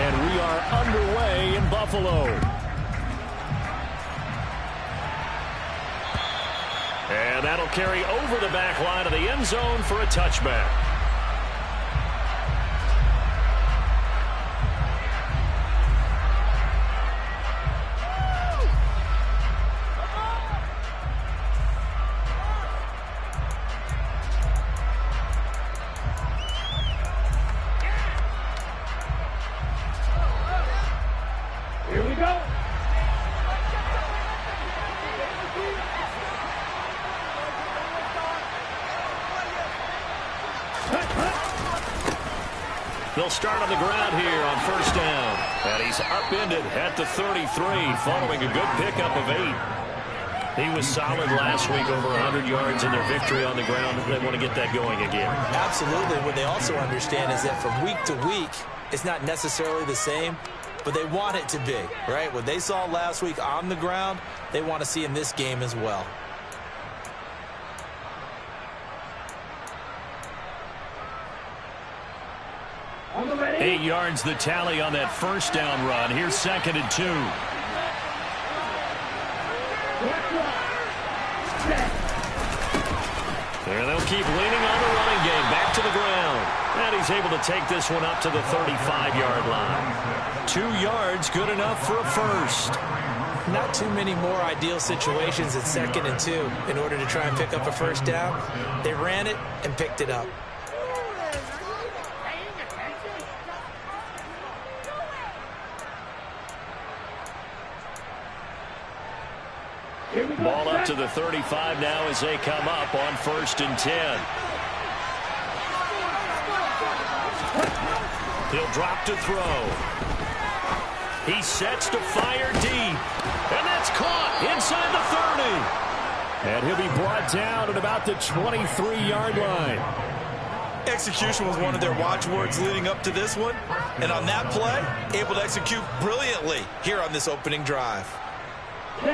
And we are underway in Buffalo. And that'll carry over the back line of the end zone for a touchback. Here we go. They'll start on the ground here on first down. And he's upended at the 33 following a good pickup of 8. He was solid last week, over 100 yards in their victory on the ground. They want to get that going again. Absolutely. What they also understand is that from week to week, it's not necessarily the same, but they want it to be, right? What they saw last week on the ground, they want to see in this game as well. On the ready. 8 yards the tally on that first down run. Here's 2nd and 2. There they'll keep leaning on the running game. Back to the ground. And he's able to take this one up to the 35-yard line. 2 yards, good enough for a first. Not too many more ideal situations at 2nd and 2 in order to try and pick up a first down. They ran it and picked it up. Ball up to the 35 now as they come up on 1st and 10. He'll drop to throw. He sets to fire deep. And that's caught inside the 30. And he'll be brought down at about the 23-yard line. Execution was one of their watchwords leading up to this one. And on that play, able to execute brilliantly here on this opening drive.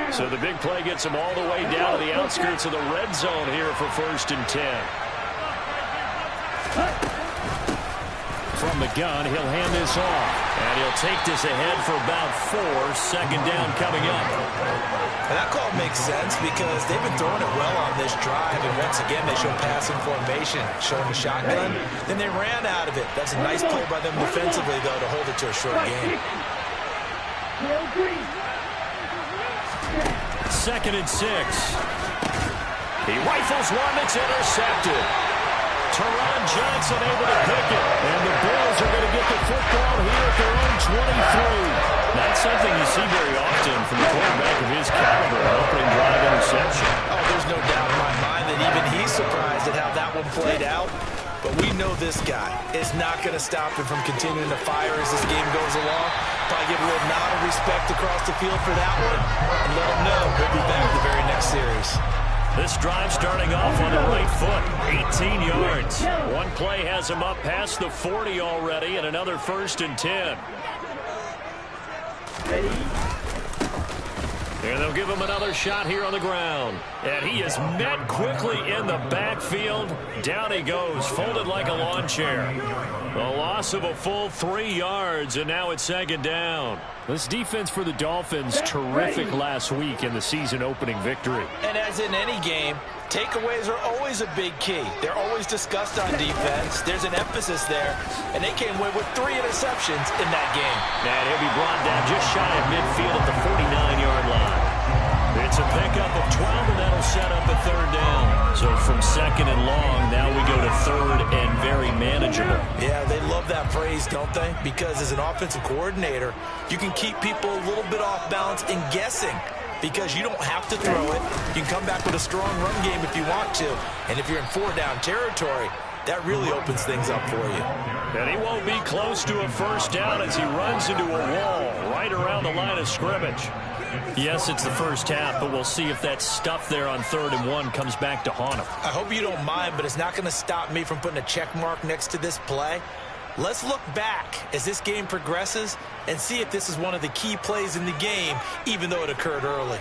So the big play gets him all the way down to the outskirts of the red zone here for 1st and 10. From the gun, he'll hand this off. And he'll take this ahead for about 4. 2nd down coming up. And that call makes sense because they've been throwing it well on this drive. And once again, they show passing formation, showing the shotgun. Then they ran out of it. That's a nice play by them defensively, though, to hold it to a short game. 2nd and 6. He rifles one that's intercepted. Teron Johnson able to pick it. And the Bills are going to get the football here at their own 23. Not something you see very often from the quarterback of his caliber. An opening drive interception. Oh, there's no doubt in my mind that even he's surprised at how that one played out. But we know this guy is not going to stop him from continuing to fire as this game goes along. Probably give a little nod of respect across the field for that one. And let him know we'll be back the very next series. This drive starting off on the right foot. 18 yards. One play has him up past the 40 already, and another 1st and 10. And they'll give him another shot here on the ground. And he is met quickly in the backfield. Down he goes, folded like a lawn chair. A loss of a full 3 yards, and now it's 2nd down. This defense for the Dolphins, terrific last week in the season-opening victory. And as in any game, takeaways are always a big key. They're always discussed on defense. There's an emphasis there, and they came away with 3 interceptions in that game. And he'll be brought down just shy of midfield at the 49-yard line. It's a pickup of 12, and that'll set up a 3rd down. So from 2nd and long, now we go to 3rd and very manageable. Yeah, they love that phrase, don't they? Because as an offensive coordinator, you can keep people a little bit off balance and guessing. Because you don't have to throw it. You can come back with a strong run game if you want to. And if you're in 4-down territory, that really opens things up for you. And he won't be close to a 1st down as he runs into a wall right around the line of scrimmage. Yes, it's the first half, but we'll see if that stuff there on 3rd and 1 comes back to haunt him. I hope you don't mind, but it's not going to stop me from putting a check mark next to this play. Let's look back as this game progresses and see if this is one of the key plays in the game, even though it occurred early.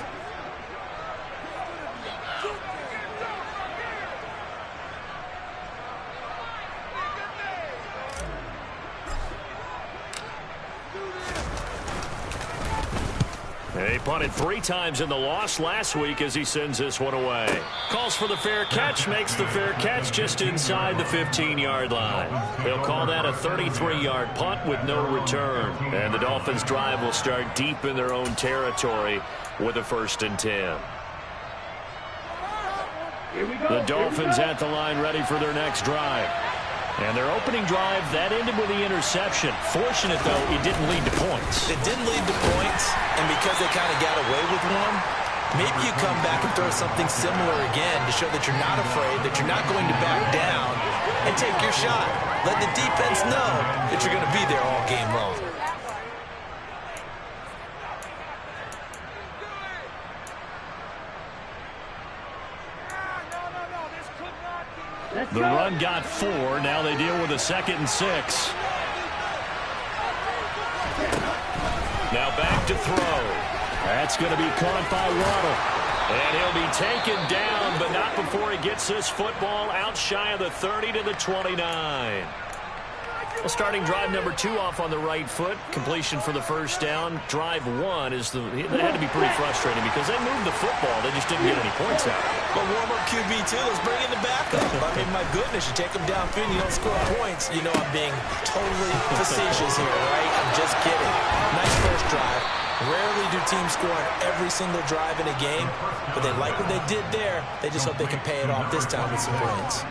punted 3 times in the loss last week as he sends this one away. Calls for the fair catch, makes the fair catch just inside the 15-yard line. They'll call that a 33-yard punt with no return. And the Dolphins' drive will start deep in their own territory with a 1st and 10. The Dolphins at the line ready for their next drive. And their opening drive, that ended with the interception. Fortunate, though, it didn't lead to points. It didn't lead to points, and because they kind of got away with one, maybe you come back and throw something similar again to show that you're not afraid, that you're not going to back down, and take your shot. Let the defense know that you're going to be there all game long. The run got 4. Now they deal with a 2nd and 6. Now back to throw. That's going to be caught by Waddle. And he'll be taken down, but not before he gets this football out shy of the 30 to the 29. Well, starting drive number 2 off on the right foot. Completion for the 1st down. Drive 1 is that had to be pretty frustrating because they moved the football. They just didn't get any points out. But warm-up QB, too. Let's bring in the backup. I mean, my goodness, you take them downfield and you don't score points. You know I'm being totally facetious here, right? I'm just kidding. Nice first drive. Rarely do teams score on every single drive in a game, but they like what they did there. They just hope they can pay it off this time with some points.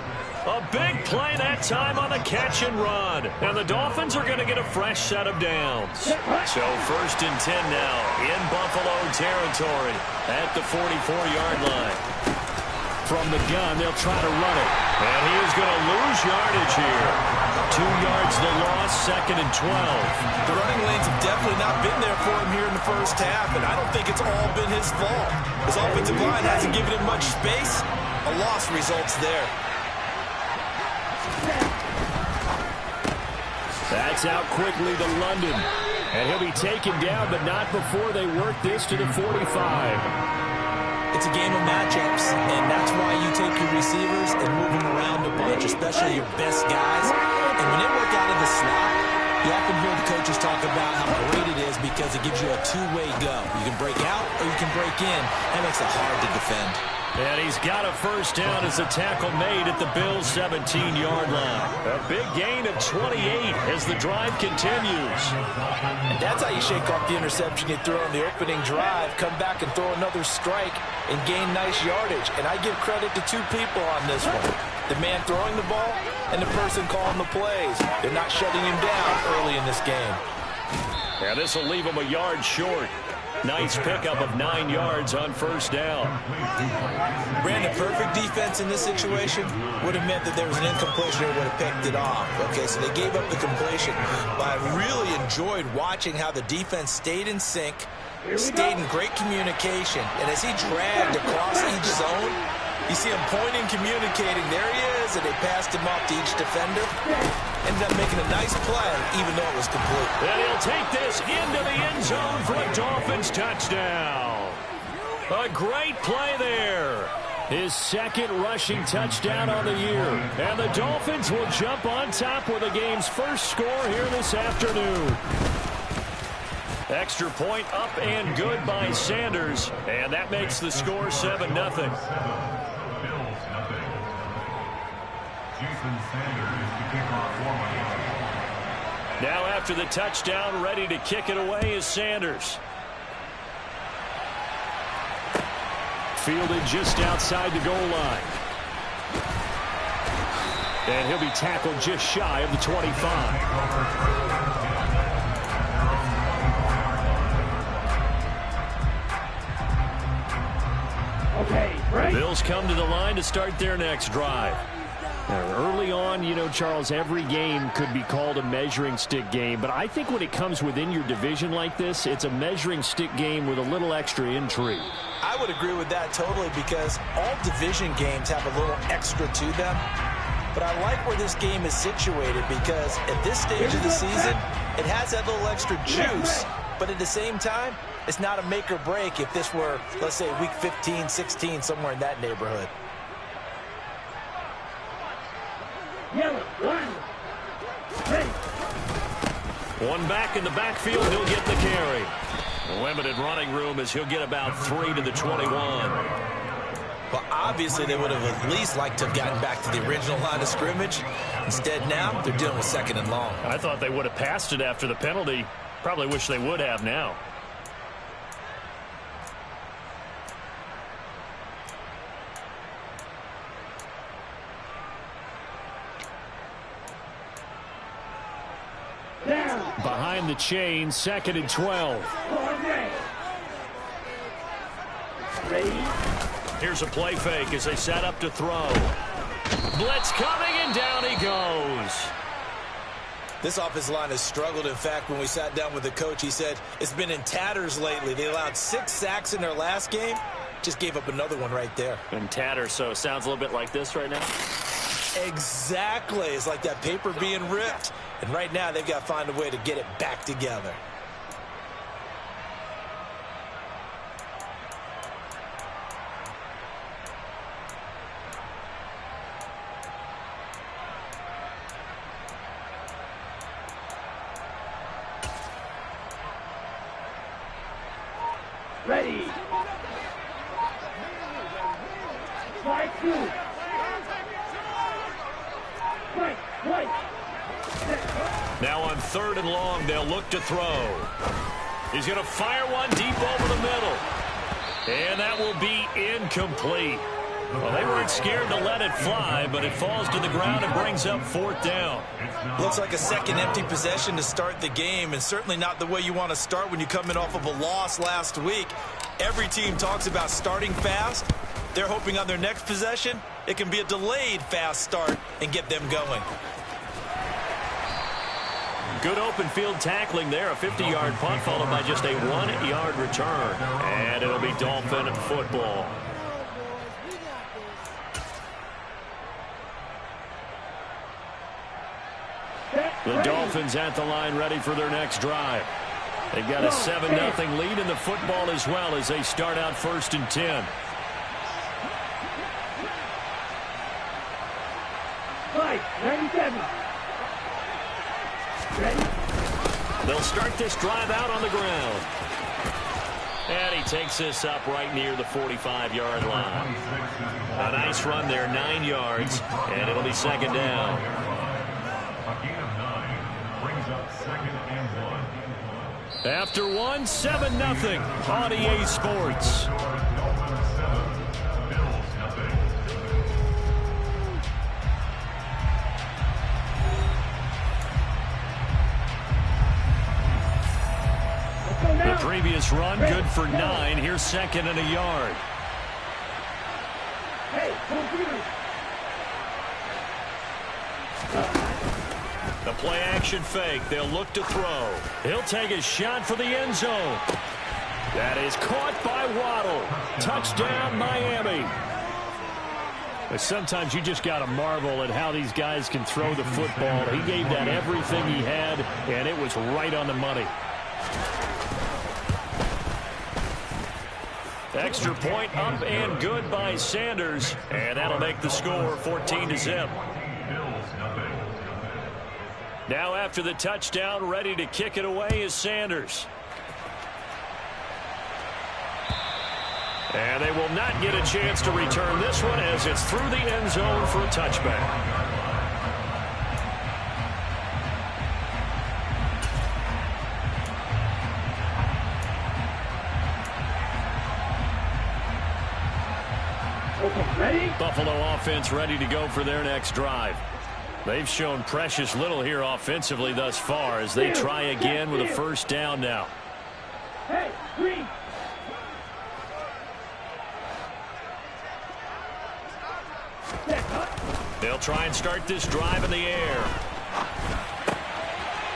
A big play that time on the catch and run. And the Dolphins are going to get a fresh set of downs. So 1st and 10 now in Buffalo territory at the 44-yard line. From the gun, they'll try to run it. And he is going to lose yardage here. 2 yards the loss, 2nd and 12. The running lanes have definitely not been there for him here in the 1st half, and I don't think it's all been his fault. His offensive line hasn't given him much space. A loss results there. That's out quickly to London. And he'll be taken down, but not before they work this to the 45. It's a game of matchups, and that's why you take your receivers and move them around a bunch, especially your best guys. And when they work out of the slot, you often hear the coaches talk about how great it is because it gives you a two-way go. You can break out or you can break in. That makes it hard to defend. And he's got a 1st down as the tackle made at the Bills' 17-yard line. A big gain of 28 as the drive continues. And that's how you shake off the interception you threw on the opening drive, come back and throw another strike and gain nice yardage. And I give credit to 2 people on this one. The man throwing the ball and the person calling the plays. They're not shutting him down early in this game. And this will leave him a yard short. Nice pickup of 9 yards on 1st down. Brandon, perfect defense in this situation would have meant that there was an incompletion and would have picked it off. Okay, so they gave up the completion. But I really enjoyed watching how the defense stayed in sync, stayed in great communication. And as he dragged across each zone, you see him pointing, communicating. There he is, and they passed him off to each defender. Ended up making a nice play, even though it was complete. And he'll take this into the end zone for a Dolphins touchdown. A great play there. His 2nd rushing touchdown on the year. And the Dolphins will jump on top with the game's 1st score here this afternoon. Extra point up and good by Sanders. And that makes the score 7-0. Now after the touchdown, ready to kick it away is Sanders. Fielded just outside the goal line. And he'll be tackled just shy of the 25. Okay, right. Bills come to the line to start their next drive. Early on, you know, Charles, every game could be called a measuring stick game, but I think when it comes within your division like this, it's a measuring stick game with a little extra intrigue. I would agree with that totally because all division games have a little extra to them. But I like where this game is situated because at this stage of the season, it has that little extra juice, but at the same time, it's not a make or break if this were, let's say, week 15, 16, somewhere in that neighborhood. Yellow, 1. Ready. One back in the backfield, he'll get the carry. Limited running room as he'll get about 3 to the 21. Well, obviously, they would have at least liked to have gotten back to the original line of scrimmage. Instead, now they're dealing with 2nd and long. I thought they would have passed it after the penalty. Probably wish they would have now. Behind the chain, 2nd and 12. Here's a play fake as they set up to throw. Blitz coming, and down he goes. This offensive line has struggled. In fact, when we sat down with the coach, he said it's been in tatters lately. They allowed 6 sacks in their last game. Just gave up another one right there. In tatters, so it sounds a little bit like this right now. Exactly. It's like that paper being ripped. And right now, they've got to find a way to get it back together. Ready. Strike 2. Strike 1. Now on 3rd and long, they'll look to throw. He's going to fire one deep over the middle. And that will be incomplete. Well, they weren't scared to let it fly, but it falls to the ground and brings up 4th down. Looks like a second empty possession to start the game, and certainly not the way you want to start when you come in off of a loss last week. Every team talks about starting fast. They're hoping on their next possession, it can be a delayed fast start and get them going. Good open field tackling there. A 50-yard punt followed by just a 1-yard return. And it'll be Dolphin football. The Dolphins at the line ready for their next drive. They've got a 7-0 lead in the football as well as they start out 1st and 10. Five, 97. Ready. They'll start this drive out on the ground. And he takes this up right near the 45-yard line. A nice run there, 9 yards, and it'll be 2nd down. After 1, 7-0 on EA Sports. The previous run, good for 9. Here's 2nd and a yard. Hey, computer. The play action fake. They'll look to throw. He'll take a shot for the end zone. That is caught by Waddle. Touchdown, Miami. But sometimes you just got to marvel at how these guys can throw the football. He gave that everything he had, and it was right on the money. Extra point up and good by Sanders, and that'll make the score 14-0. Now after the touchdown, ready to kick it away is Sanders. And they will not get a chance to return this one as it's through the end zone for a touchback. Ready? Buffalo offense ready to go for their next drive. They've shown precious little here offensively thus far as they try again with a 1st down now. Hey, green. They'll try and start this drive in the air.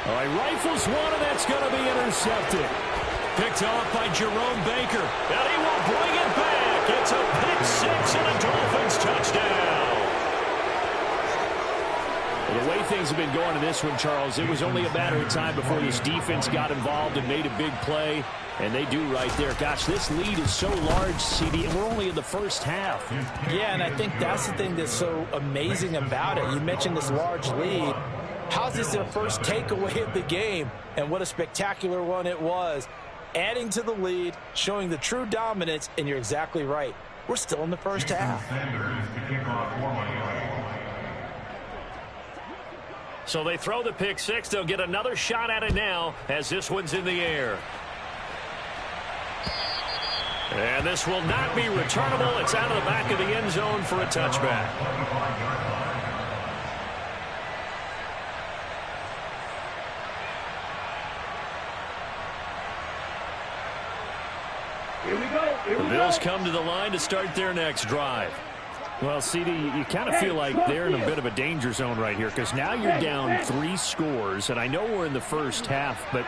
All right, rifles one, and that's going to be intercepted. Picked off by Jerome Baker. And he will bring it back. It's a pick 6 and a Dolphins touchdown. Well, the way things have been going in this one, Charles, it was only a matter of time before this defense got involved and made a big play. And they do right there. Gosh, this lead is so large, CD, and we're only in the first half. Yeah, and I think that's the thing that's so amazing about it. You mentioned this large lead. How's this their first takeaway of the game? And what a spectacular one it was. adding to the lead, showing the true dominance, and you're exactly right. We're still in the first half. So they throw the pick six. They'll get another shot at it now as this one's in the air. And this will not be returnable. It's out of the back of the end zone for a touchback. Here we go. Here The we Bills go. come to the line to start their next drive. Well, CD, you kind of feel like they're in a bit of a danger zone right here because now you're down 3 scores, and I know we're in the first half, but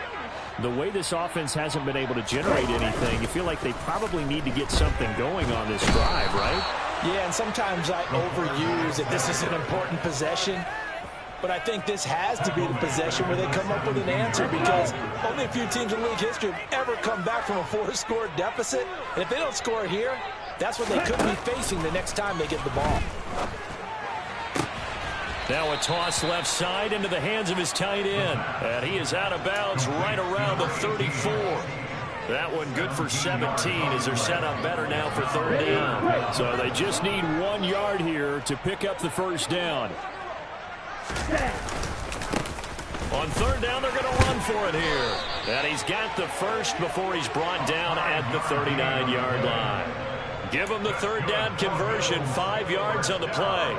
the way this offense hasn't been able to generate anything, you feel like they probably need to get something going on this drive, right? Yeah, and sometimes I overuse that this is an important possession, but I think this has to be the possession where they come up with an answer because only a few teams in league history have ever come back from a 4-score deficit, and if they don't score here, that's what they could be facing the next time they get the ball. Now a toss left side into the hands of his tight end. And he is out of bounds right around the 34. That one good for 17 as they're set up better now for third down. So they just need 1 yard here to pick up the first down. On third down, they're going to run for it here. And he's got the first before he's brought down at the 39-yard line. Give him the third down conversion, 5 yards on the play.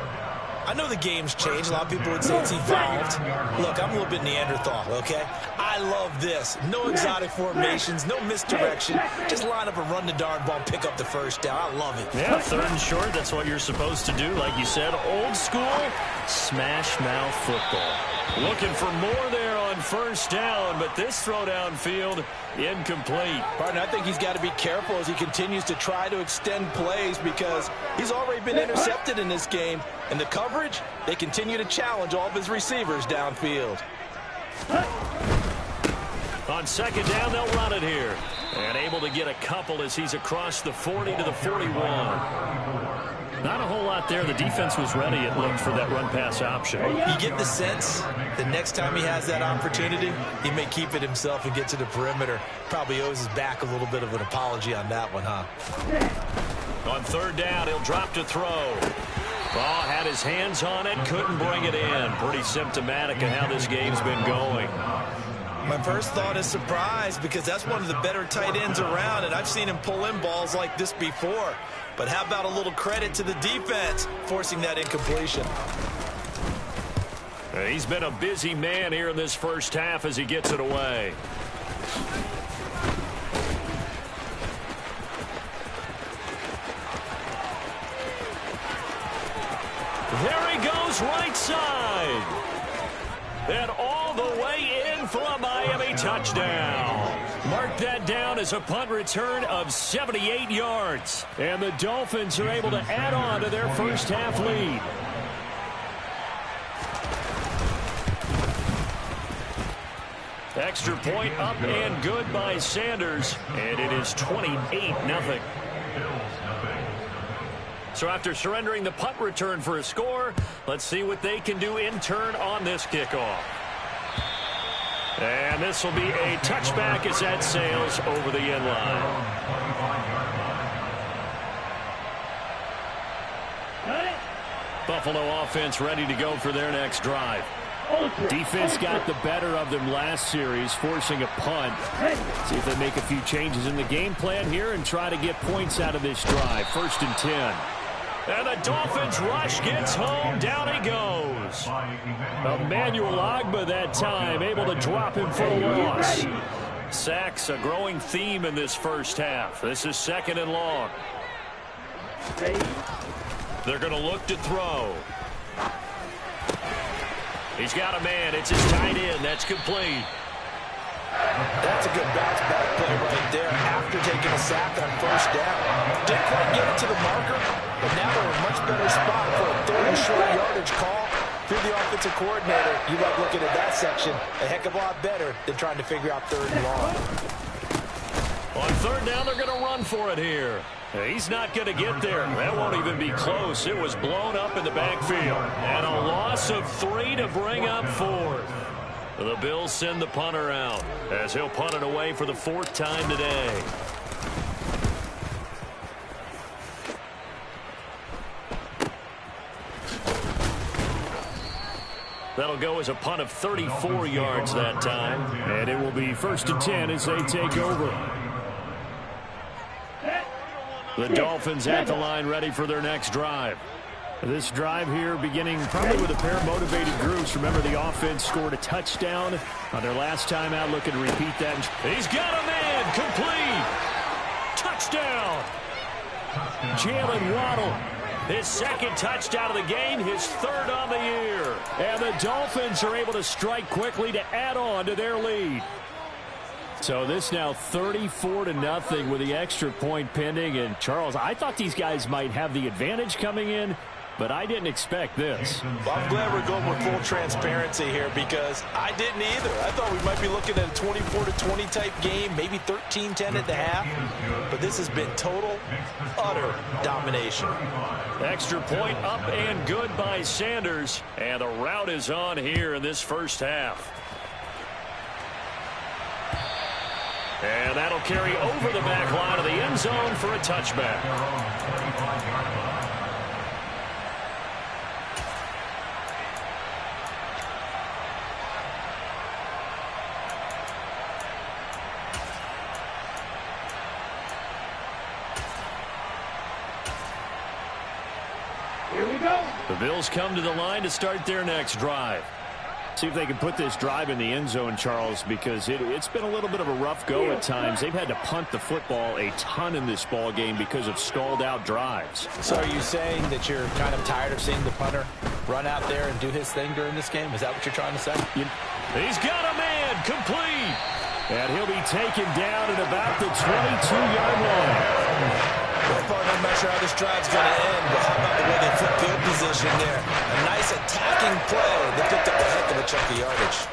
I know the game's changed. A lot of people would say it's evolved. Look, I'm a little bit Neanderthal, okay? I love this. No exotic formations, no misdirection. Just line up and run the darn ball and pick up the first down. I love it. Yeah, third and short, that's what you're supposed to do. Like you said, old school, smash mouth football. Looking for more there on first down, but this throw downfield incomplete. Partner, I think he's got to be careful as he continues to try to extend plays because he's already been intercepted in this game. And the coverage, they continue to challenge all of his receivers downfield. On second down, they'll run it here. And able to get a couple as he's across the 40 to the 41. Not a whole lot there. The defense was ready, it looked, for that run-pass option. You get the sense the next time he has that opportunity, he may keep it himself and get to the perimeter. Probably owes his back a little bit of an apology on that one, huh? On third down, he'll drop to throw. Ball had his hands on it, couldn't bring it in. Pretty symptomatic of how this game's been going. My first thought is surprise because that's one of the better tight ends around, and I've seen him pull in balls like this before. But how about a little credit to the defense forcing that incompletion? He's been a busy man here in this first half as he gets it away. There he goes, right side. And all the way in for a Miami touchdown. Mark that down as a punt return of 78 yards. And the Dolphins are able to add on to their first half lead. Extra point up and good by Sanders. And it is 28-0. So after surrendering the punt return for a score, let's see what they can do in turn on this kickoff. And this will be a touchback as that sails over the end line. Buffalo offense ready to go for their next drive. Defense got the better of them last series, forcing a punt. See if they make a few changes in the game plan here and try to get points out of this drive. 1st and 10. And the Dolphins rush gets home. Down he goes. Emmanuel Ogbah that time able to drop him for a loss. Sacks a growing theme in this first half. This is 2nd and long. They're going to look to throw. He's got a man. It's his tight end. That's complete. That's a good bounce back play right there after taking a sack on first down. Didn't quite get it to the marker, but now they're in a much better spot for a 3rd and short yardage call. If you're the offensive coordinator, you like looking at that section a heck of a lot better than trying to figure out 3rd and long. On third down, they're going to run for it here. He's not going to get there. That won't even be close. It was blown up in the backfield. And a loss of 3 to bring up 4th. The Bills send the punter out as he'll punt it away for the 4th time today. That'll go as a punt of 34 yards that time. And it will be 1st and 10 as they take over. The Dolphins at the line ready for their next drive. This drive here beginning probably with a pair of motivated groups. Remember, the offense scored a touchdown on their last time out. Looking to repeat that. He's got a man. Complete. Touchdown. Jalen Waddle. His 2nd touchdown of the game, his 3rd on the year. And the Dolphins are able to strike quickly to add on to their lead. So this now 34-0 with the extra point pending. And, Charles, I thought these guys might have the advantage coming in, but I didn't expect this. Well, I'm glad we're going with full transparency here because I didn't either. I thought we might be looking at a 24-20 type game, maybe 13-10 at the half. But this has been total, utter domination. Extra point up and good by Sanders. And the route is on here in this first half. And that'll carry over the back line of the end zone for a touchback. Here we go. The Bills come to the line to start their next drive. See if they can put this drive in the end zone, Charles, because it's been a little bit of a rough go at times. They've had to punt the football a ton in this ball game because of stalled out drives. So are you saying that you're kind of tired of seeing the punter run out there and do his thing during this game? Is that what you're trying to say? He's got a man. Complete. And he'll be taken down at about the 22-yard line. Well, partner, I'm not sure how this drive's going to end, but how about the way they flip field position there? A nice attacking play. They picked up a heck of a chunk of yardage.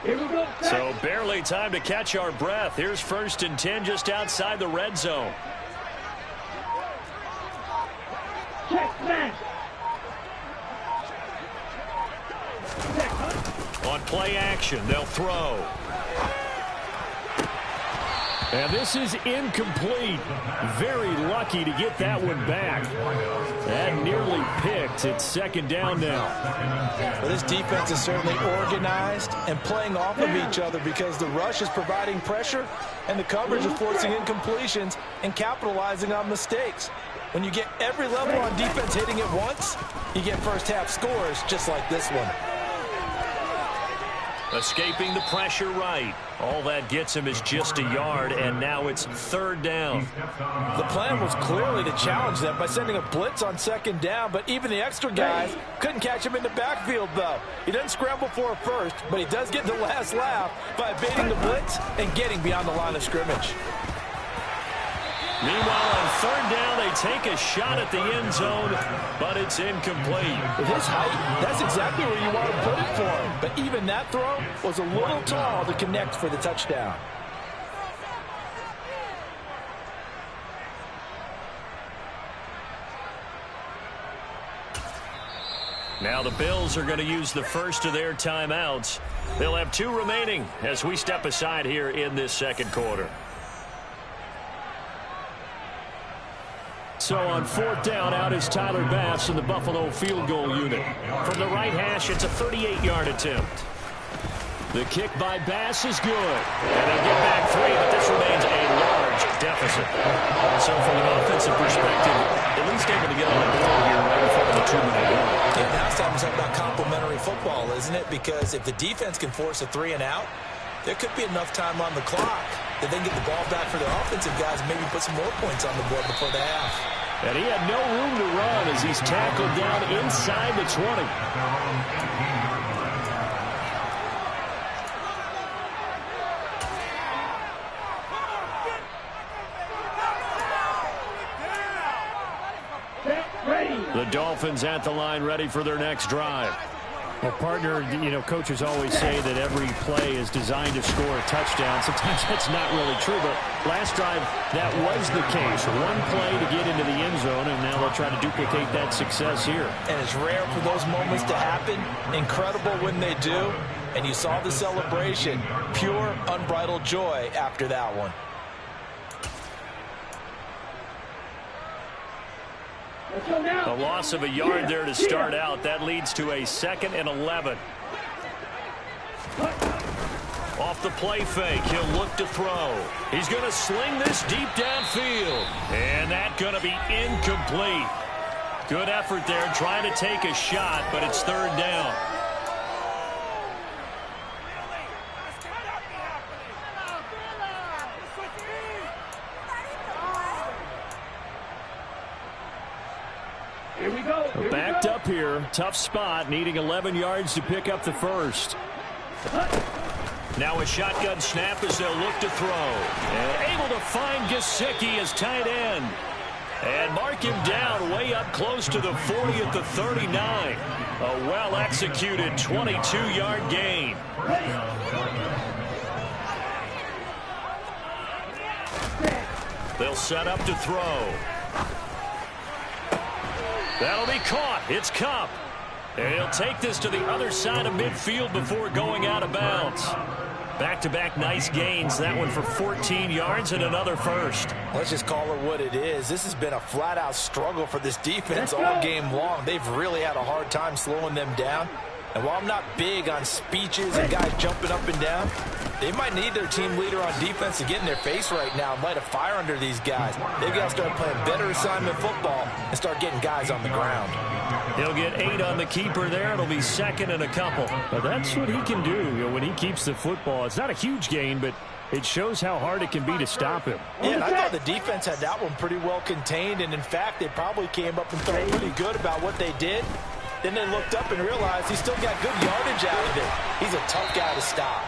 Here we go. So barely time to catch our breath. Here's 1st and 10 just outside the red zone. Check man. On play action, they'll throw. And this is incomplete. Very lucky to get that one back. That nearly picked. It's 2nd down now. Well, this defense is certainly organized and playing off of each other because the rush is providing pressure and the coverage is forcing incompletions and capitalizing on mistakes. When you get every level on defense hitting at once, you get first half scores just like this one. Escaping the pressure right. All that gets him is just a yard, and now it's 3rd down. The plan was clearly to challenge them by sending a blitz on 2nd down, but even the extra guys couldn't catch him in the backfield, though. He doesn't scramble for a first, but he does get the last laugh by evading the blitz and getting beyond the line of scrimmage. Meanwhile, on 3rd down, they take a shot at the end zone, but it's incomplete. With his height, that's exactly where you want to put it for him. But even that throw was a little tall to connect for the touchdown. Now the Bills are going to use the first of their timeouts. They'll have 2 remaining as we step aside here in this 2nd quarter. So on 4th down, out is Tyler Bass in the Buffalo field goal unit. From the right hash, it's a 38-yard attempt. The kick by Bass is good. And they get back 3, but this remains a large deficit. So from an offensive perspective, at least able to get on the board here right before the 2-minute warning. And now it's time to talk about complementary football, isn't it? Because if the defense can force a 3 and out, there could be enough time on the clock that they can get the ball back for their offensive guys and maybe put some more points on the board before the half. And he had no room to run as he's tackled down inside the 20. The Dolphins at the line ready for their next drive. Well, partner, coaches always say that every play is designed to score a touchdown. Sometimes that's not really true, but last drive, that was the case. One play to get into the end zone, and now they'll try to duplicate that success here. And it's rare for those moments to happen. Incredible when they do. And you saw the celebration. Pure, unbridled joy after that one. A loss of a yard there to start out. That leads to a 2nd and 11. Off the play fake, he'll look to throw. He's going to sling this deep downfield. And that's going to be incomplete. Good effort there trying to take a shot, but it's 3rd down. Backed up here. Tough spot. Needing 11 yards to pick up the first. Now a shotgun snap as they'll look to throw. And able to find Gesicki as tight end. And mark him down way up close to the 40 at the 39. A well-executed 22-yard gain. They'll set up to throw. That'll be caught. It's Cup. And he'll take this to the other side of midfield before going out of bounds. Back-to-back nice gains. That one for 14 yards and another first. Let's just call it what it is. This has been a flat-out struggle for this defense all game long. They've really had a hard time slowing them down. And while I'm not big on speeches and guys jumping up and down, they might need their team leader on defense to get in their face right now and light a fire under these guys. They've got to start playing better assignment football and start getting guys on the ground. He'll get 8 on the keeper there. It'll be 2nd and a couple. But that's what he can do when he keeps the football. It's not a huge gain, but it shows how hard it can be to stop him. Yeah, and I thought the defense had that one pretty well contained. And, in fact, they probably came up and felt pretty good about what they did. Then they looked up and realized he still got good yardage out of it. He's a tough guy to stop.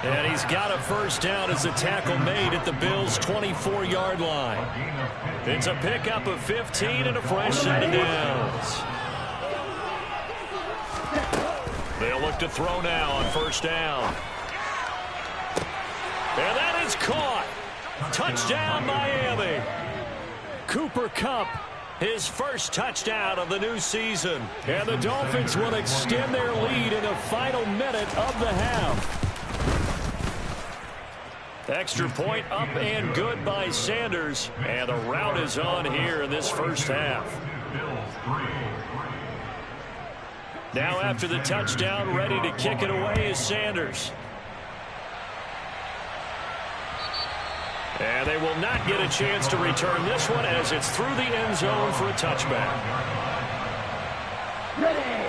And he's got a first down as the tackle made at the Bills' 24-yard line. It's a pickup of 15 and a fresh set of downs. They'll look to throw now on first down. And that is caught. Touchdown, Miami. Cooper Kupp, his first touchdown of the new season. And the Dolphins will extend their lead in the final minute of the half. Extra point up and good by Sanders. And the rout is on here in this first half. Now after the touchdown, ready to kick it away is Sanders. And they will not get a chance to return this one as it's through the end zone for a touchback.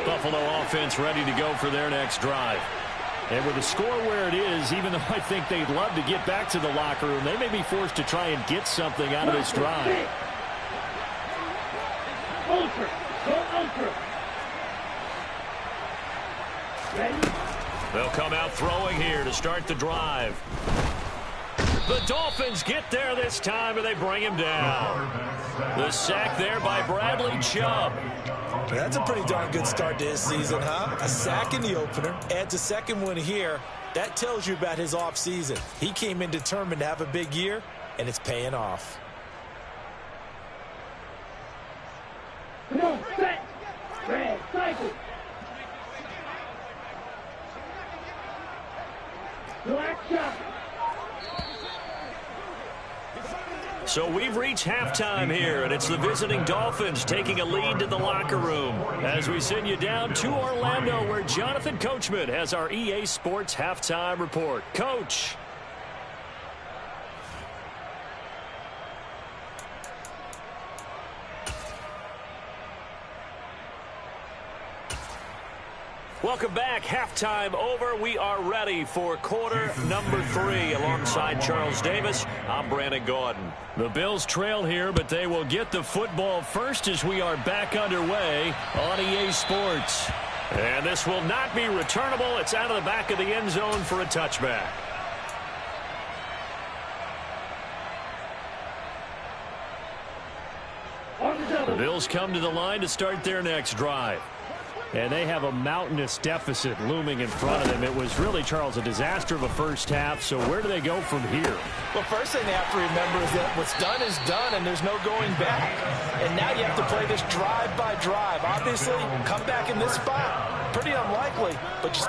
Buffalo offense ready to go for their next drive. And with the score where it is, even though I think they'd love to get back to the locker room, they may be forced to try and get something out of this drive. Ultra. Go ultra. Ready? They'll come out throwing here to start the drive. The Dolphins get there this time, and they bring him down. The sack there by Bradley Chubb. That's a pretty darn good start to his season, huh? A sack in the opener, adds a second one here. That tells you about his offseason. He came in determined to have a big year, and it's paying off. Come on, set. Red, cycle. Black shot. So we've reached halftime here, and it's the visiting Dolphins taking a lead to the locker room as we send you down to Orlando, where Jonathan Coachman has our EA Sports halftime report. Coach. Welcome back. Halftime over. We are ready for quarter number 3. Alongside Charles Davis, I'm Brandon Gaudin. The Bills trail here, but they will get the football first as we are back underway on EA Sports. And this will not be returnable. It's out of the back of the end zone for a touchback. The Bills come to the line to start their next drive. And they have a mountainous deficit looming in front of them. It was really, Charles, a disaster of a first half. So where do they go from here? Well, first thing they have to remember is that what's done is done, and there's no going back. And now you have to play this drive by drive. Obviously, come back in this spot. Pretty unlikely, but just...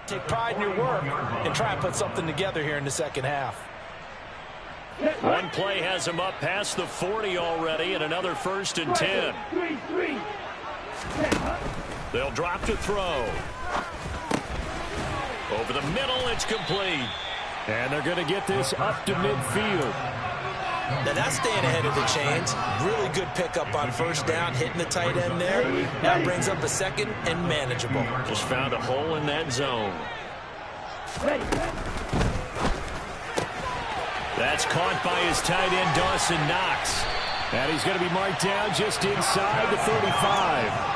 Take pride in your work and try and put something together here in the second half. One play has him up past the 40 already, and another 1st and 10. They'll drop to throw. Over the middle, it's complete. And they're going to get this up to midfield. Now that's staying ahead of the chains. Really good pickup on first down, hitting the tight end there. Now brings up a second and manageable. Just found a hole in that zone. That's caught by his tight end, Dawson Knox. And he's going to be marked down just inside the 35.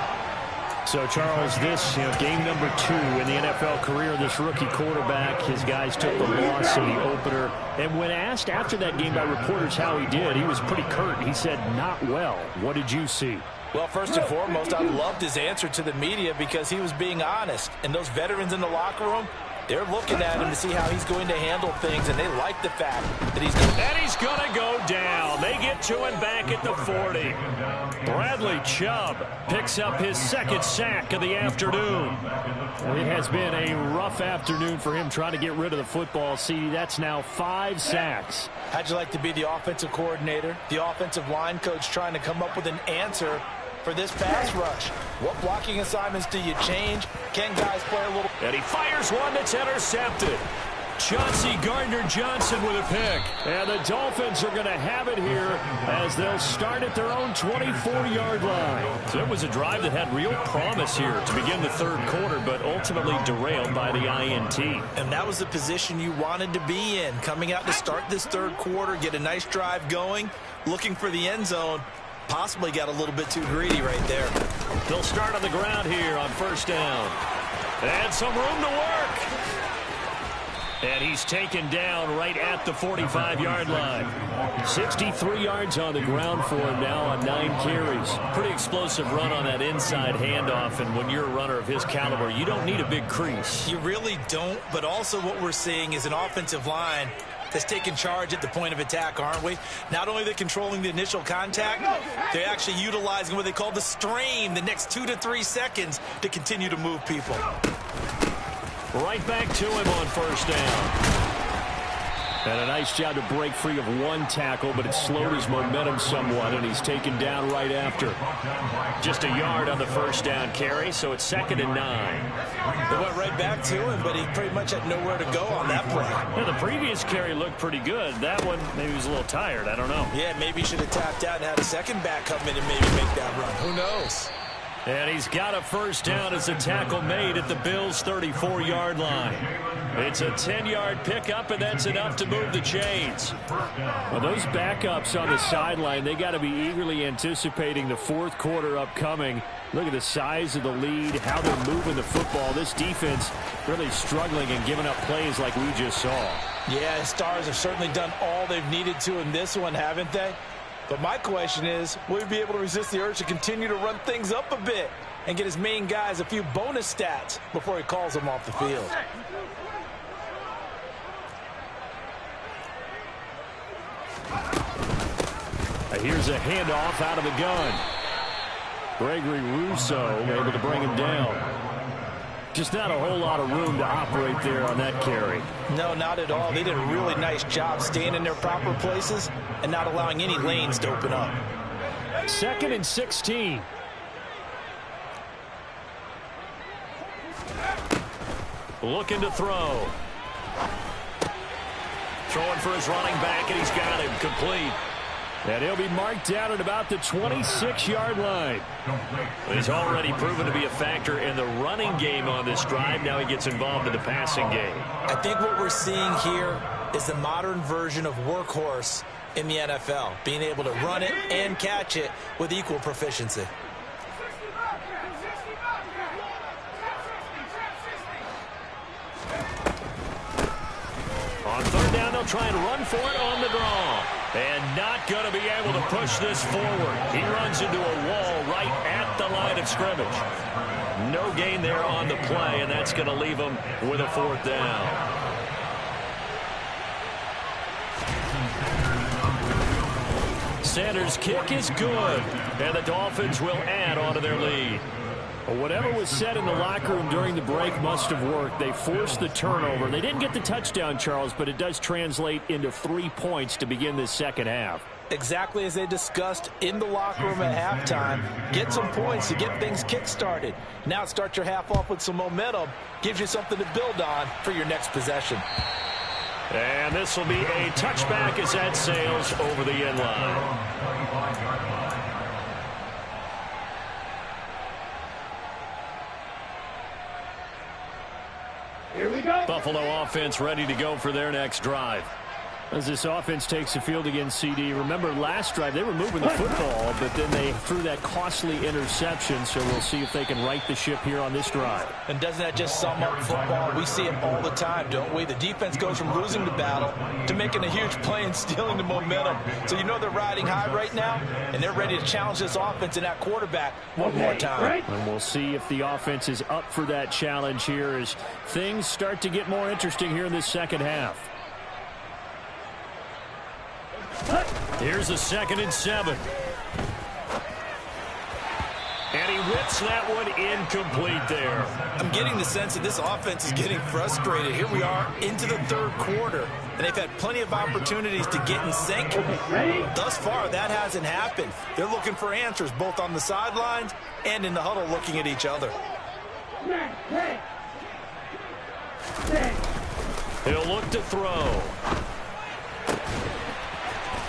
So, Charles, this game number 2 in the NFL career of this rookie quarterback. His guys took the loss in the opener. And when asked after that game by reporters how he did, he was pretty curt. He said, not well. What did you see? Well, first and foremost, I loved his answer to the media because he was being honest. And those veterans in the locker room, they're looking at him to see how he's going to handle things, and they like the fact that he's going to go down. They get to him back at the 40. Bradley Chubb picks up his 2nd sack of the afternoon. It has been a rough afternoon for him trying to get rid of the football. See, that's now 5 sacks. How'd you like to be the offensive coordinator, the offensive line coach trying to come up with an answer for this pass rush? What blocking assignments do you change? Can guys play a little? And he fires one that's intercepted. Chauncey Gardner-Johnson with a pick. And the Dolphins are going to have it here as they'll start at their own 24-yard line. So it was a drive that had real promise here to begin the 3rd quarter, but ultimately derailed by the INT. And that was the position you wanted to be in, coming out to start this 3rd quarter, get a nice drive going, looking for the end zone. Possibly got a little bit too greedy right there. They'll start on the ground here on 1st down. And some room to work. And he's taken down right at the 45-yard line. 63 yards on the ground for him now on 9 carries. Pretty explosive run on that inside handoff, and when you're a runner of his caliber, you don't need a big crease. You really don't, but also what we're seeing is an offensive line that's taking charge at the point of attack, aren't we? Not only are they controlling the initial contact, they're actually utilizing what they call the strain, the next 2 to 3 seconds to continue to move people. Right back to him on 1st down. And a nice job to break free of one tackle, but it slowed his momentum somewhat, and he's taken down right after. Just a yard on the 1st down carry, so it's 2nd and 9. They went right back to him, but he pretty much had nowhere to go on that play. Yeah, the previous carry looked pretty good. That one, maybe he was a little tired. I don't know. Yeah, maybe he should have tapped out and had a second back come in and maybe make that run. Who knows? And he's got a 1st down as a tackle made at the Bills' 34-yard line. It's a 10-yard pickup, and that's enough to move the chains. Well, those backups on the sideline, they got to be eagerly anticipating the 4th quarter upcoming. Look at the size of the lead, how they're moving the football. This defense really struggling and giving up plays like we just saw. Yeah, Stars have certainly done all they've needed to in this one, haven't they? But my question is, will he be able to resist the urge to continue to run things up a bit and get his main guys a few bonus stats before he calls them off the field? Here's a handoff out of the gun. Gregory Rousseau able to bring him down. Just not a whole lot of room to operate there on that carry. No, not at all. They did a really nice job staying in their proper places and not allowing any lanes to open up. 2nd and 16. Looking to throw. Throwing for his running back, and he's got him complete. And he'll be marked down at about the 26-yard line. He's already proven to be a factor in the running game on this drive. Now he gets involved in the passing game. I think what we're seeing here is the modern version of workhorse in the NFL, being able to run it and catch it with equal proficiency. On third down, they'll try and run for it on the draw. And not going to be able to push this forward. He runs into a wall right at the line of scrimmage. No gain there on the play, and that's going to leave him with a fourth down. Sanders' kick is good, and the Dolphins will add on to their lead. Well, whatever was said in the locker room during the break must have worked. They forced the turnover. They didn't get the touchdown, Charles, but it does translate into 3 points to begin this second half. Exactly as they discussed in the locker room at halftime. Get some points to get things kick-started. Now start your half off with some momentum. Gives you something to build on for your next possession. And this will be a touchback as that sails over the end line. Here we go. Buffalo offense ready to go for their next drive. As this offense takes the field against CD, remember last drive they were moving the football, but then they threw that costly interception, so we'll see if they can right the ship here on this drive. And doesn't that just sum up football? We see it all the time, don't we? The defense goes from losing the battle to making a huge play and stealing the momentum. So you know they're riding high right now, and they're ready to challenge this offense and that quarterback one more time. And we'll see if the offense is up for that challenge here as things start to get more interesting here in this second half. Here's a 2nd and 7. And he whips that one incomplete there. I'm getting the sense that this offense is getting frustrated. Here we are into the third quarter, and they've had plenty of opportunities to get in sync. Thus far, that hasn't happened. They're looking for answers both on the sidelines and in the huddle looking at each other. He'll look to throw.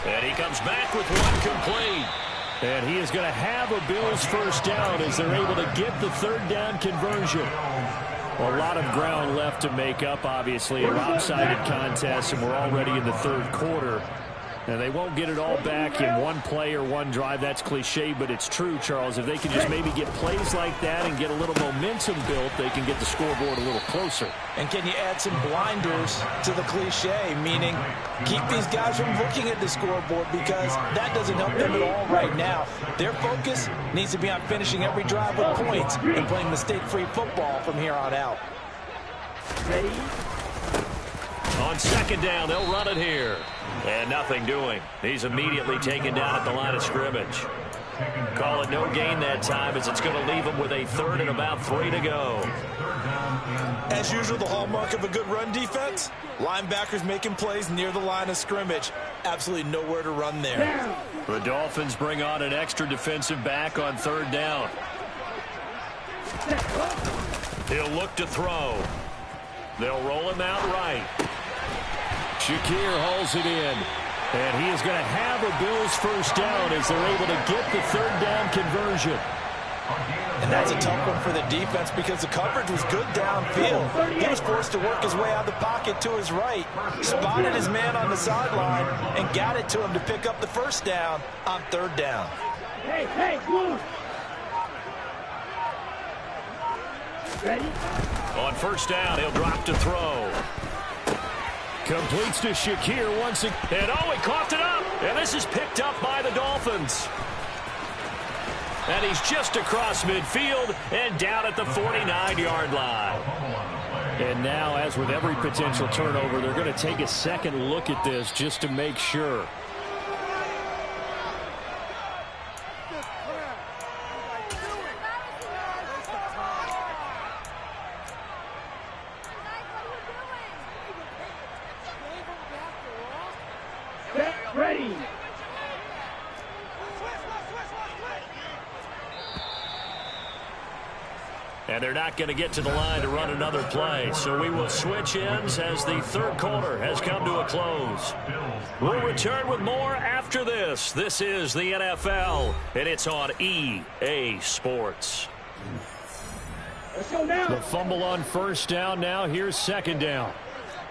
And he comes back with one complete. And he is going to have a Bills first down as they're able to get the third down conversion. A lot of ground left to make up, obviously. A lopsided contest, and we're already in the third quarter. And they won't get it all back in one play or one drive. That's cliche, but it's true, Charles. If they can just maybe get plays like that and get a little momentum built, they can get the scoreboard a little closer. And can you add some blinders to the cliche, meaning keep these guys from looking at the scoreboard because that doesn't help them at all right now. Their focus needs to be on finishing every drive with points and playing mistake-free football from here on out. Ready? On 2nd down, they'll run it here. And nothing doing. He's immediately taken down at the line of scrimmage. Call it no gain that time as it's going to leave him with a 3rd and about 3 to go. As usual, the hallmark of a good run defense, linebackers making plays near the line of scrimmage. Absolutely nowhere to run there. The Dolphins bring on an extra defensive back on 3rd down. He'll look to throw. They'll roll him out right. Shakir hauls it in. And he is going to have a Bills first down as they're able to get the third down conversion. And that's a tough one for the defense because the coverage was good downfield. He was forced to work his way out of the pocket to his right, spotted his man on the sideline, and got it to him to pick up the first down on 3rd down. Hey, move. Ready? On 1st down, he'll drop to throw. Completes to Shakir once again. And he coughed it up. And this is picked up by the Dolphins. And he's just across midfield and down at the 49-yard line. And now, as with every potential turnover, they're going to take a second look at this just to make sure. Ready. And they're not going to get to the line to run another play. So we will switch ends as the third quarter has come to a close. We'll return with more after this. This is the NFL, and it's on EA Sports. Let's go now. The fumble on first down now. Here's second down.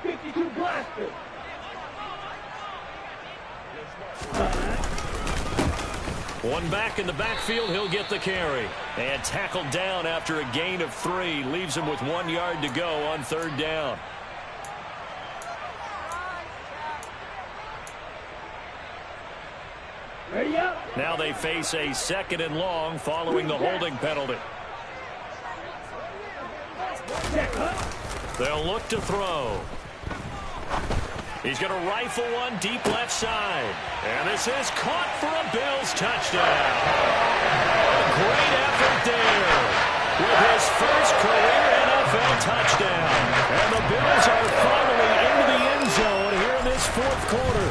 52 blaster. One back in the backfield, he'll get the carry. And tackled down after a gain of 3. Leaves him with 1 yard to go on third down. Ready up. Now they face a second and long following the holding penalty. Check up. They'll look to throw. He's going to rifle one deep left side. And this is caught for a Bills touchdown. A great effort there with his first career NFL touchdown. And the Bills are finally into the end zone here in this fourth quarter.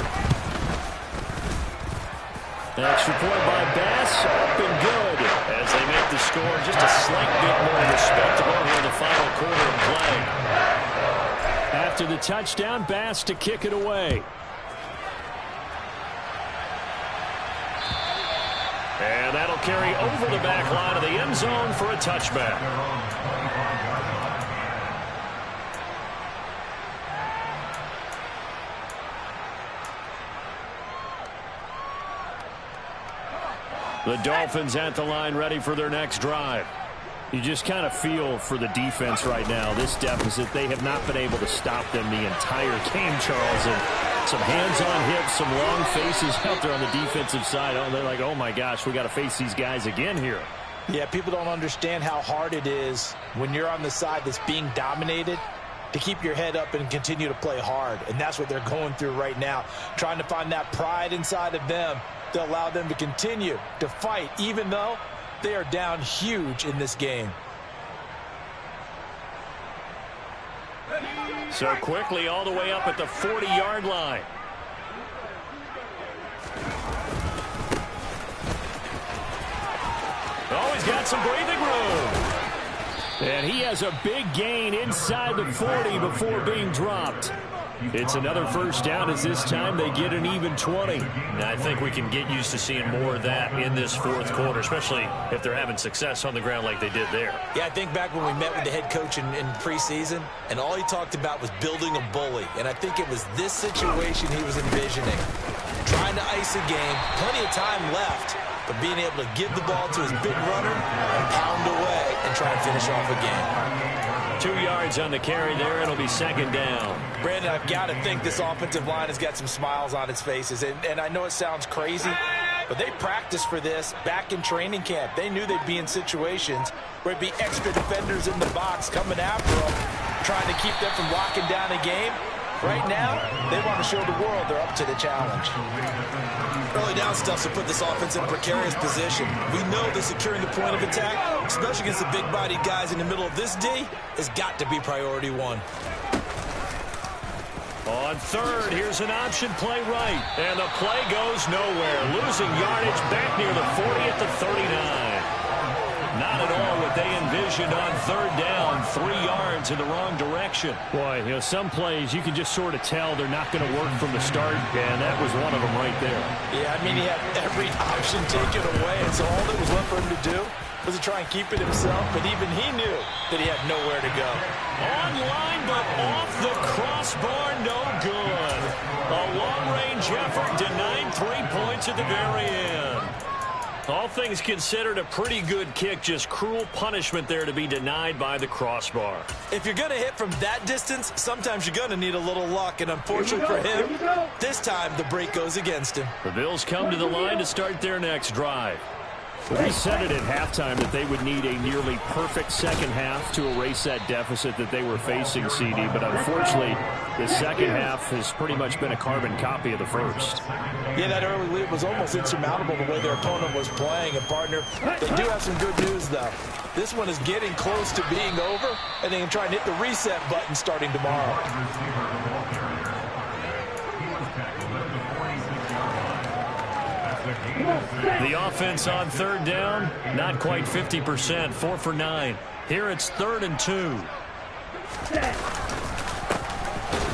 Extra point by Bass, up and good as they make the score just a slight bit more respectable here in the final quarter of play. After the touchdown, Bass to kick it away. And that'll carry over the back line of the end zone for a touchback. The Dolphins at the line ready for their next drive. You just kind of feel for the defense right now. This deficit, they have not been able to stop them the entire game, Charles. And some hands on hips, some long faces out there on the defensive side. Oh, they're like, oh my gosh, we got to face these guys again here. Yeah, people don't understand how hard it is when you're on the side that's being dominated to keep your head up and continue to play hard. And that's what they're going through right now, trying to find that pride inside of them to allow them to continue to fight, even though they are down huge in this game. So quickly all the way up at the 40-yard line. Oh, he's got some breathing room. And he has a big gain inside the 40 before being dropped. It's another first down as this time they get an even 20. And I think we can get used to seeing more of that in this fourth quarter, especially if they're having success on the ground like they did there. Yeah, I think back when we met with the head coach in preseason, and all he talked about was building a bully. And I think it was this situation he was envisioning. Trying to ice a game, plenty of time left, but being able to give the ball to his big runner and pound away and try and finish off a game. 2 yards on the carry there. It'll be second down. Brandon, I've got to think this offensive line has got some smiles on its faces. And I know it sounds crazy, but they practiced for this back in training camp. They knew they'd be in situations where it'd be extra defenders in the box coming after them, trying to keep them from locking down a game. Right now, they want to show the world they're up to the challenge. Early down stuff to put this offense in a precarious position. We know that securing the point of attack, especially against the big-bodied guys in the middle of this D, has got to be priority one. On third, here's an option play right. And the play goes nowhere. Losing yardage back near the 40 at the 39. Not at all what they envisioned on third down. 3 yards in the wrong direction. Boy, you know, some plays you can just sort of tell they're not going to work from the start, and that was one of them right there. Yeah, I mean, he had every option taken away, and so all that was left for him to do was to try and keep it himself, but even he knew that he had nowhere to go. Online, but off the crossbar, no good. A long-range effort denied 3 points at the very end. All things considered, a pretty good kick, just cruel punishment there to be denied by the crossbar. If you're going to hit from that distance, sometimes you're going to need a little luck, and unfortunately for him, this time the break goes against him. The Bills come to the line to start their next drive. We said it at halftime that they would need a nearly perfect second half to erase that deficit that they were facing, CD. But unfortunately, the second half has pretty much been a carbon copy of the first. Yeah, that early lead was almost insurmountable the way their opponent was playing. And, partner, they do have some good news, though. This one is getting close to being over, and they can try and hit the reset button starting tomorrow. The offense on third down, not quite 50%, 4 for 9. Here it's 3rd and 2.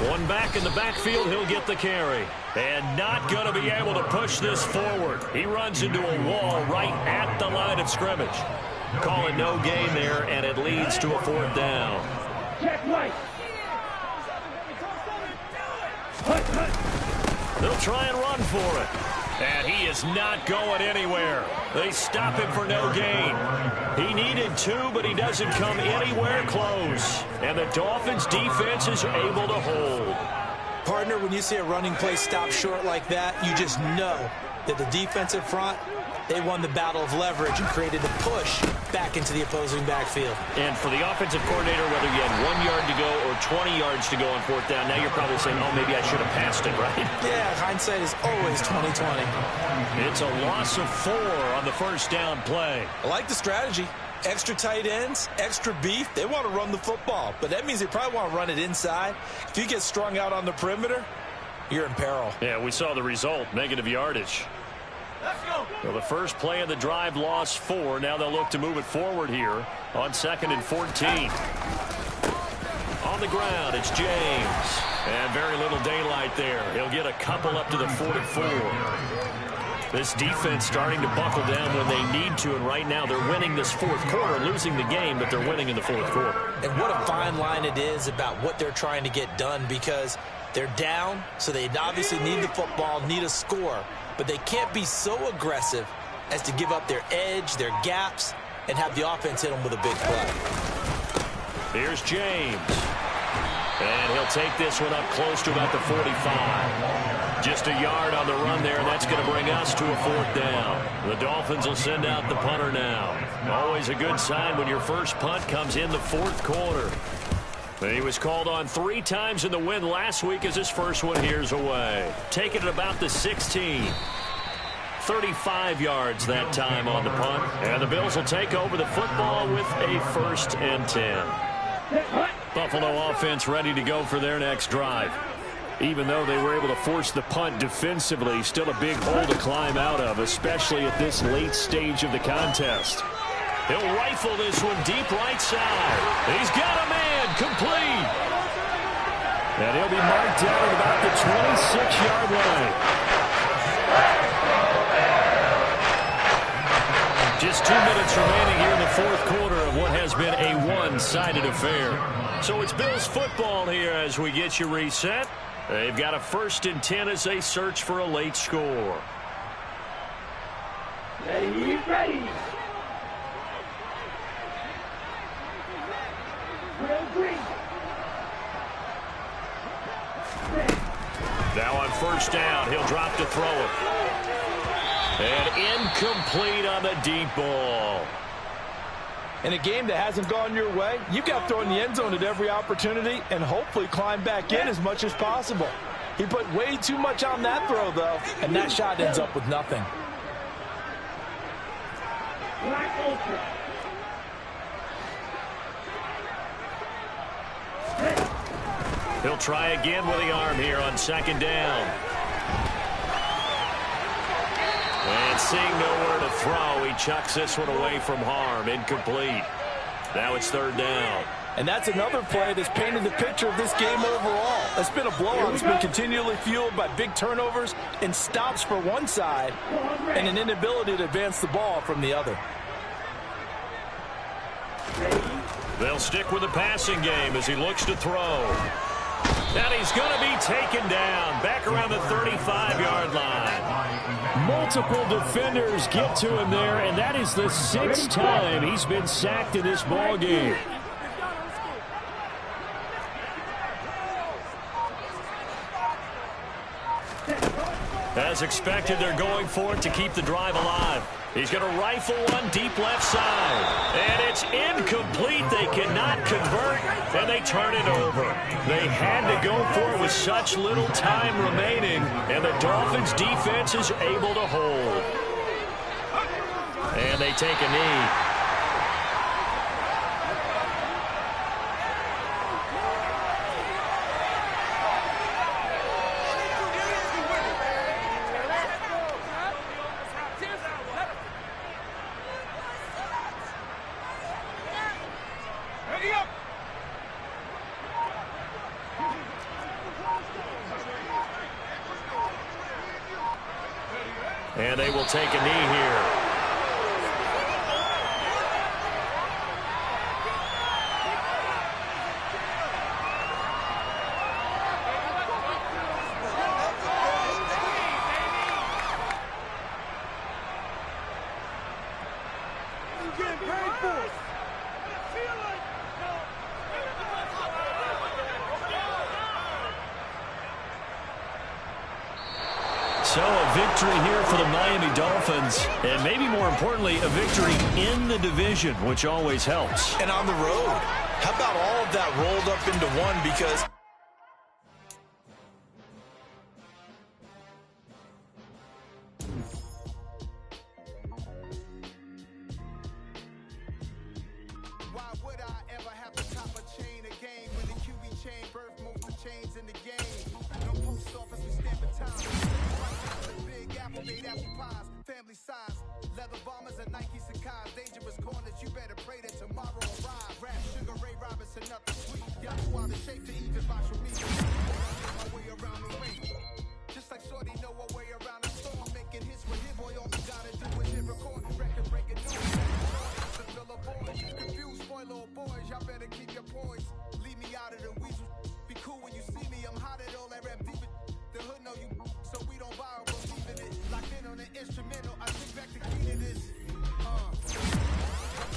One back in the backfield, he'll get the carry. And not going to be able to push this forward. He runs into a wall right at the line of scrimmage. Call it no gain there, and it leads to a 4th down. Check right. They'll try and run for it. And he is not going anywhere. They stop him for no gain. He needed 2, but he doesn't come anywhere close. And the Dolphins' defense is able to hold. Partner, when you see a running play stop short like that, you just know that the defensive front, they won the battle of leverage and created a push back into the opposing backfield. And for the offensive coordinator, whether you had 1 yard to go or 20 yards to go on 4th down, now you're probably saying, oh, maybe I should have passed it, right? Yeah, hindsight is always 20/20. It's a loss of 4 on the 1st down play. I like the strategy. Extra tight ends, extra beef. They want to run the football, but that means they probably want to run it inside. If you get strung out on the perimeter, you're in peril. Yeah, we saw the result, negative yardage. Let's go. Well, the first play of the drive lost 4. Now they'll look to move it forward here on 2nd and 14. On the ground, it's James. And very little daylight there. He'll get a couple up to the 44. This defense starting to buckle down when they need to, and right now they're winning this 4th quarter, losing the game, but they're winning in the 4th quarter. And what a fine line it is about what they're trying to get done, because they're down, so they obviously need the football, need a score, but they can't be so aggressive as to give up their edge, their gaps, and have the offense hit them with a big play. Here's James. And he'll take this one up close to about the 45. Just a yard on the run there, and that's going to bring us to a 4th down. The Dolphins will send out the punter now. Always a good sign when your first punt comes in the 4th quarter. He was called on 3 times in the win last week as his first one here's away. Taking it about the 16. 35 yards that time on the punt. And the Bills will take over the football with a 1st and 10. Buffalo offense ready to go for their next drive. Even though they were able to force the punt defensively, still a big hole to climb out of, especially at this late stage of the contest. He'll rifle this one deep right side. He's got a man complete. And he'll be marked down at about the 26-yard line. Just 2 minutes remaining here in the 4th quarter of what has been a one-sided affair. So it's Bills football here as we get you reset. They've got a 1st and 10 as they search for a late score. Ready. Now on 1st down, he'll drop to throw it. And incomplete on the deep ball. In a game that hasn't gone your way, you've got to throw in the end zone at every opportunity and hopefully climb back in as much as possible. He put way too much on that throw, though, and that shot ends up with nothing. He'll try again with the arm here on 2nd down. And seeing nowhere to throw, he chucks this one away from harm. Incomplete. Now it's 3rd down. And that's another play that's painted the picture of this game overall. It's been a blowout. It's been continually fueled by big turnovers and stops for one side and an inability to advance the ball from the other. They'll stick with the passing game as he looks to throw. And he's going to be taken down back around the 35-yard line. Multiple defenders get to him there, and that is the 6th time he's been sacked in this ball game. As expected, they're going for it to keep the drive alive. He's going to rifle one deep left side. And it's incomplete. They cannot convert, and they turn it over. They had to go for it with such little time remaining, and the Dolphins' defense is able to hold. And they take a knee. And they will take a knee here. So a victory here for the Miami Dolphins, and maybe more importantly, a victory in the division, which always helps. And on the road, how about all of that rolled up into one? Because why would I ever have to cop a chain again when the QB chain birth most of chains in the game? No post office, we stamping time. Big apple made apple pies, family size. Leather bombers and Nike Sacai's. Dangerous corners, you better pray that tomorrow arrive. Rap, Sugar Ray Robinson, nothing sweet. Y'all too out of shape to even watch with me. My way around the ring. Just like Shorty know a way around the storm. Making hits with hit boy, all we gotta do is hit record. Record breaking news. Confused, spoiler boys, y'all better keep your poise. Leave me out of the weasel. Be cool when you see me, I'm hot at all that rap deep. The hood know you, so we don't borrow, believe in it. Locked in on the instrumental, I think back the key to this. Run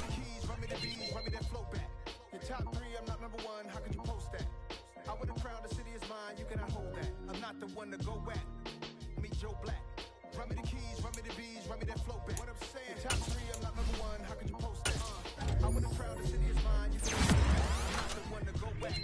me the keys, run me the bees, run me that flow back. Your top three, I'm not number one, how could you post that? I would've crowned the city is mine, you cannot hold that. I'm not the one to go back. Meet Joe Black. Run me the keys, run me the bees, run me that flow back. What I'm saying, your top three, I'm not number one, how could you post that? I would've crowned the city is mine, you cannot hold that. I'm not the one to go back.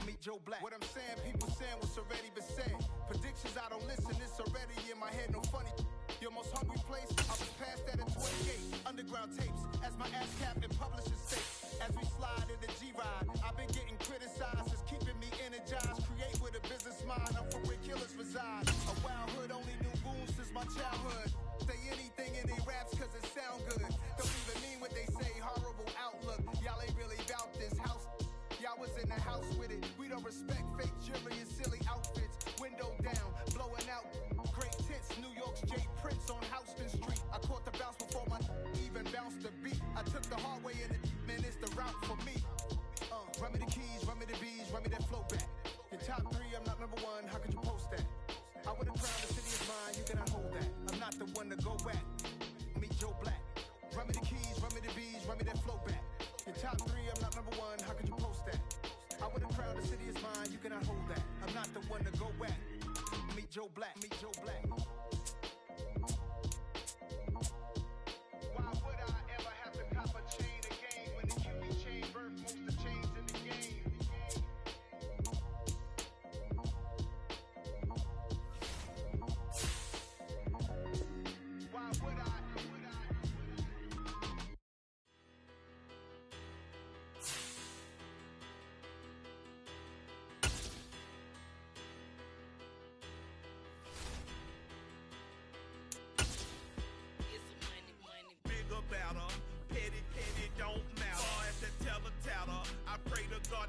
Meet Joe Black. What I'm saying, people saying what's already been said. Predictions, I don't listen, it's already in my head, no funny. Your most hungry place, I was past that at 28. Underground tapes, as my ass cap and publishers state. As we slide in the G-Ride, I've been getting criticized, it's keeping me energized. Create with a business mind, I'm from where killers reside. A wild hood, only knew goons since my childhood. Say anything in they raps cause it sound good. Don't even mean what they say, horrible outlook. Y'all ain't really about this house. Y'all was in the house with it. We don't respect fake jewelry and silly outfits. Window down, blowing out. Great tits, New York's J. Prince on Houston Street. I caught the bounce before my even bounced the beat. I took the hard way in it, man, it's the route for me. Run me the keys, run me the bees, run me that flow back. Your top three, I'm not number one, how could you post that? I would've crowned the city is mine, you cannot hold that. I'm not the one to go back. Meet Joe Black. Run me the keys, run me the bees, run me that flow back. Your top three, I'm not number one, how could you post that? I would've crowned the city is mine, you cannot hold that. I'm not the one to go back. Meet Joe Black, meet Joe Black. Why would I ever have to cop a chain again when the QB chain birth most of chains in the game? Why would I?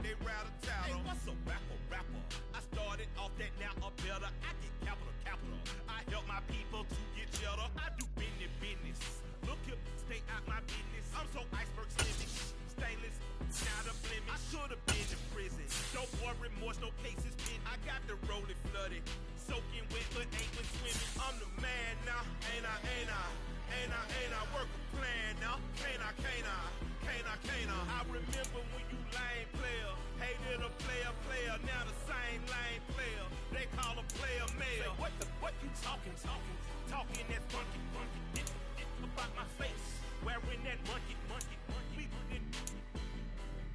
They rattle tattle. Hey, what's a rapper? I started off that, now I'm better. I get capital. I help my people to get cheddar. I do business. Look here, stay out my business. I'm so iceberg slimming, stainless, not a blemish. I should have been in prison. No more remorse, no cases pinned. I got the rolling flooded, soaking wet, but ain't been swimming. I'm the man now, ain't I? Work a plan now, can't I? I remember when you lame player, hated a player, now the same lame player. They call a player mayor. Say, what you talking that funky, about my face, wearing that monkey.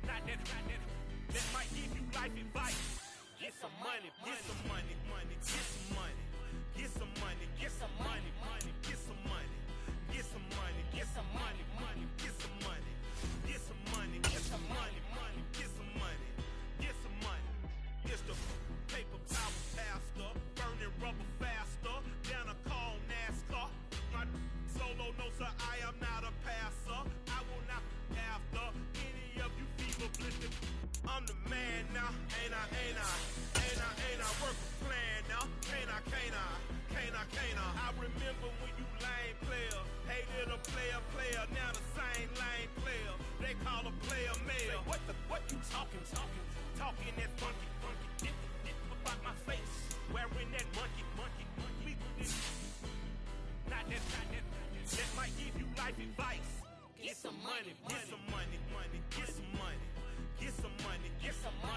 Not that might give you life advice. Get some money, get some money, get some money, get some money, get some money, get some money, get some money, get some money, get some money, get some money, get some money, get some money, get some money. It's the paper power pastor, burning rubber faster, down a call NASCAR. My solo no sir, I am not a passer. I will not after any of you fever blistered. I'm the man now, ain't I? Work a plan now, can't I? I remember when you lame player, hated a player, now the same lame player. They call a player mayor. What you talking that funky, about my face, wearing that monkey. Not that might give you life advice. Get some money, get some money, get some money, get some money, get some money.